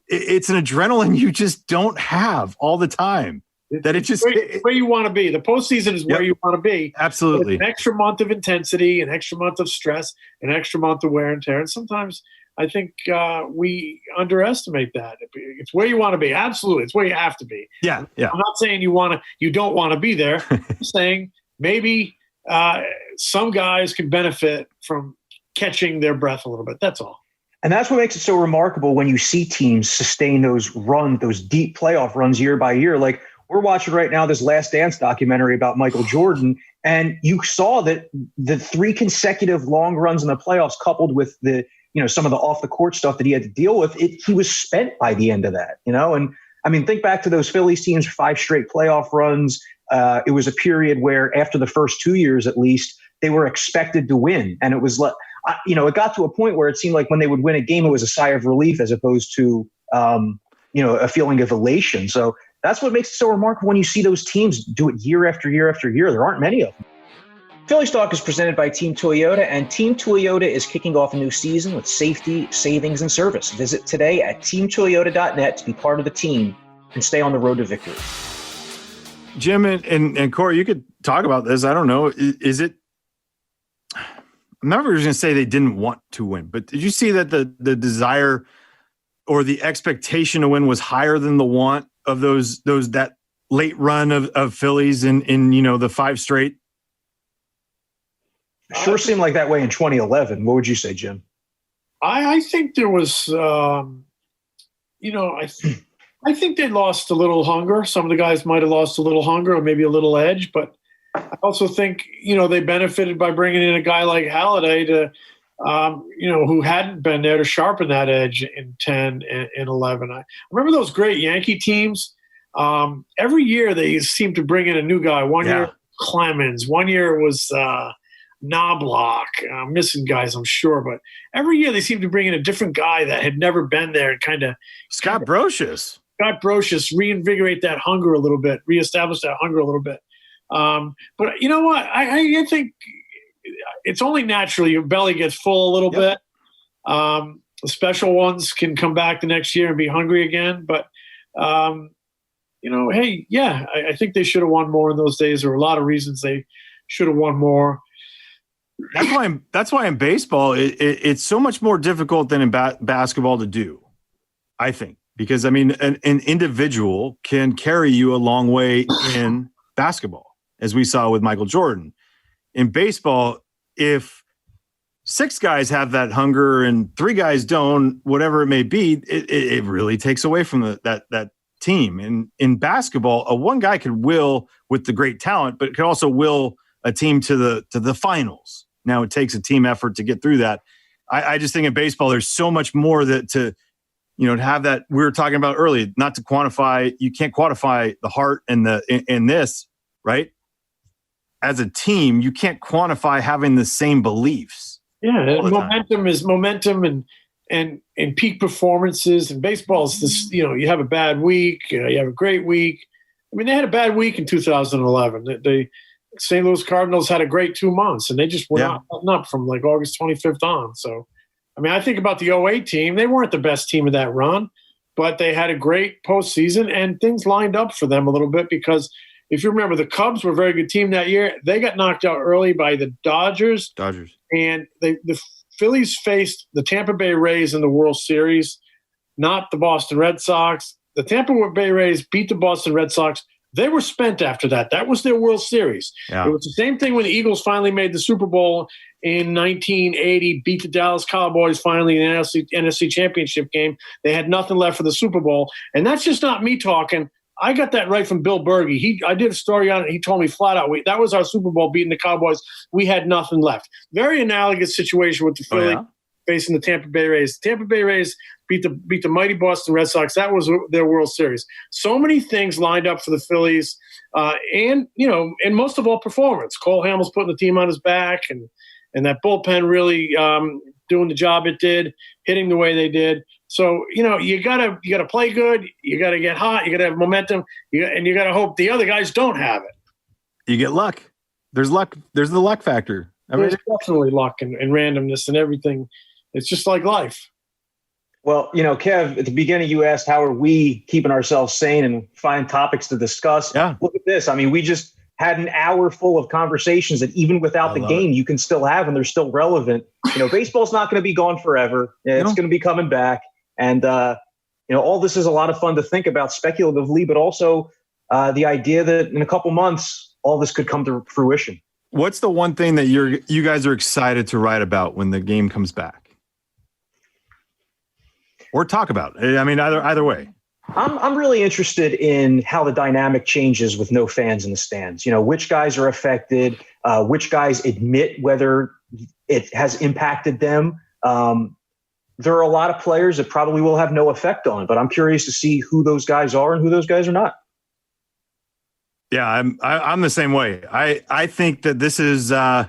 it's an adrenaline you just don't have all the time. It's where you want to be. The postseason is where you want to be. Absolutely. An extra month of intensity, an extra month of stress, an extra month of wear and tear. And sometimes I think we underestimate that. It's where you want to be. Absolutely. It's where you have to be. Yeah. I'm not saying you don't want to be there. I'm saying maybe some guys can benefit from catching their breath a little bit. That's all. And that's what makes it so remarkable when you see teams sustain those deep playoff runs year by year. Like, we're watching right now this Last Dance documentary about Michael Jordan, and you saw that the 3 consecutive long runs in the playoffs, coupled with the some of the off the court stuff that he had to deal with, he was spent by the end of that. And I mean, think back to those Phillies teams, 5 straight playoff runs. It was a period where after the first 2 years, at least, they were expected to win. And it was like, it got to a point where it seemed like when they would win a game, it was a sigh of relief as opposed to, a feeling of elation. So that's what makes it so remarkable when you see those teams do it year after year after year. There aren't many of them. Phillies Talk is presented by Team Toyota, and Team Toyota is kicking off a new season with safety, savings, and service. Visit today at teamtoyota.net to be part of the team and stay on the road to victory. Jim and Corey, you could talk about this. I don't know. Is it – I'm never going to say they didn't want to win, but did you see that the desire or the expectation to win was higher than the want of that late run of Phillies in the 5 straight? Sure seemed like that way in 2011. What would you say, Jim? I think there was, I think they lost a little hunger. Some of the guys might have lost a little hunger or maybe a little edge, but I also think, they benefited by bringing in a guy like Halladay to, who hadn't been there to sharpen that edge in 10 and 11. I remember those great Yankee teams. Every year they seemed to bring in a new guy. One year, Clemens. One year it was Knobloch. I'm missing guys, I'm sure. But every year they seemed to bring in a different guy that had never been there and kind of – Scott Brocious, reinvigorate that hunger a little bit, reestablish that hunger a little bit. But you know what? I think it's only natural your belly gets full a little bit. The special ones can come back the next year and be hungry again. But, I think they should have won more in those days. There were a lot of reasons they should have won more. That's why in baseball, it's so much more difficult than in basketball to do, I think. Because, an individual can carry you a long way in basketball, as we saw with Michael Jordan. In baseball, if 6 guys have that hunger and 3 guys don't, whatever it may be, it really takes away from that team. And in basketball, a one guy could will with the great talent, but it could also will a team to the finals. Now, it takes a team effort to get through that. I just think in baseball, there's so much more to have that we were talking about earlier, not to quantify. You can't quantify the heart and in this, right? As a team, you can't quantify having the same beliefs. Yeah, momentum is momentum and peak performances. And baseball is this, you have a bad week, you have a great week. They had a bad week in 2011. The St. Louis Cardinals had a great 2 months, and they just went up from like August 25th on. So, I think about the 08 team. They weren't the best team of that run, but they had a great postseason, and things lined up for them a little bit because if you remember, the Cubs were a very good team that year. They got knocked out early by the Dodgers. And the Phillies faced the Tampa Bay Rays in the World Series, not the Boston Red Sox. The Tampa Bay Rays beat the Boston Red Sox. They were spent after that. That was their World Series. Yeah. It was the same thing when the Eagles finally made the Super Bowl in 1980, beat the Dallas Cowboys finally in the NFC Championship game. They had nothing left for the Super Bowl. And that's just not me talking. I got that right from Bill Berge. I did a story on it. He told me flat out, that was our Super Bowl beating the Cowboys. We had nothing left. Very analogous situation with the Phillies facing the Tampa Bay Rays. The Tampa Bay Rays beat the mighty Boston Red Sox. That was their World Series. So many things lined up for the Phillies, and most of all, performance. Cole Hamels putting the team on his back, and that bullpen really doing the job it did, hitting the way they did. So you gotta play good. You gotta get hot. You gotta have momentum, and you gotta hope the other guys don't have it. You get luck. There's luck. There's the luck factor. There's definitely luck and randomness and everything. It's just like life. Well, Kev, at the beginning you asked how are we keeping ourselves sane and find topics to discuss. Yeah. Look at this. We just had an hour full of conversations that even without the game, you can still have, and they're still relevant. Baseball's not going to be gone forever. It's going to be coming back. And, all this is a lot of fun to think about speculatively, but also the idea that in a couple months, all this could come to fruition. What's the one thing that you guys are excited to write about when the game comes back? Or talk about? Either way. I'm really interested in how the dynamic changes with no fans in the stands. Which guys are affected, which guys admit whether it has impacted them. there are a lot of players that probably will have no effect on, but I'm curious to see who those guys are and who those guys are not. Yeah, I'm the same way. I think that this is, and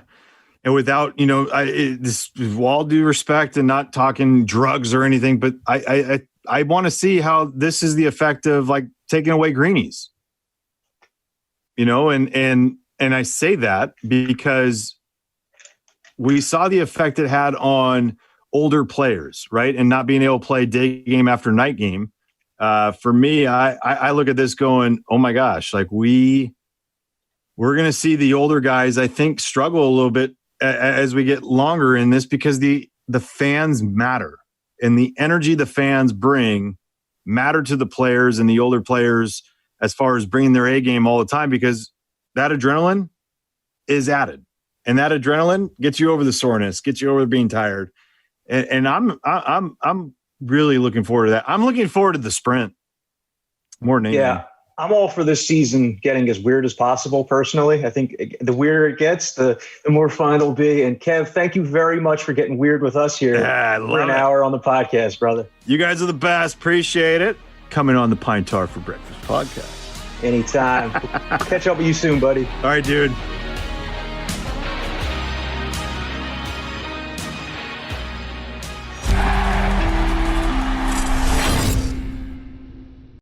without, this with all due respect and not talking drugs or anything, but I want to see how this is the effect of like taking away greenies, and I say that because we saw the effect it had on older players, right? And not being able to play day game after night game. For me, I look at this going, oh my gosh, like we're going to see the older guys, I think, struggle a little bit as we get longer in this because the fans matter and the energy the fans bring matter to the players and the older players as far as bringing their A game all the time because that adrenaline is added and that adrenaline gets you over the soreness, gets you over being tired. And I'm really looking forward to that. I'm looking forward to the sprint more than anything. Yeah, I'm all for this season getting as weird as possible, personally. I think the weirder it gets, the more fun it'll be. And Kev, thank you very much for getting weird with us here for an hour on the podcast, brother. You guys are the best. Appreciate it. Coming on the Pine Tar for Breakfast podcast. Anytime. Catch up with you soon, buddy. All right, dude.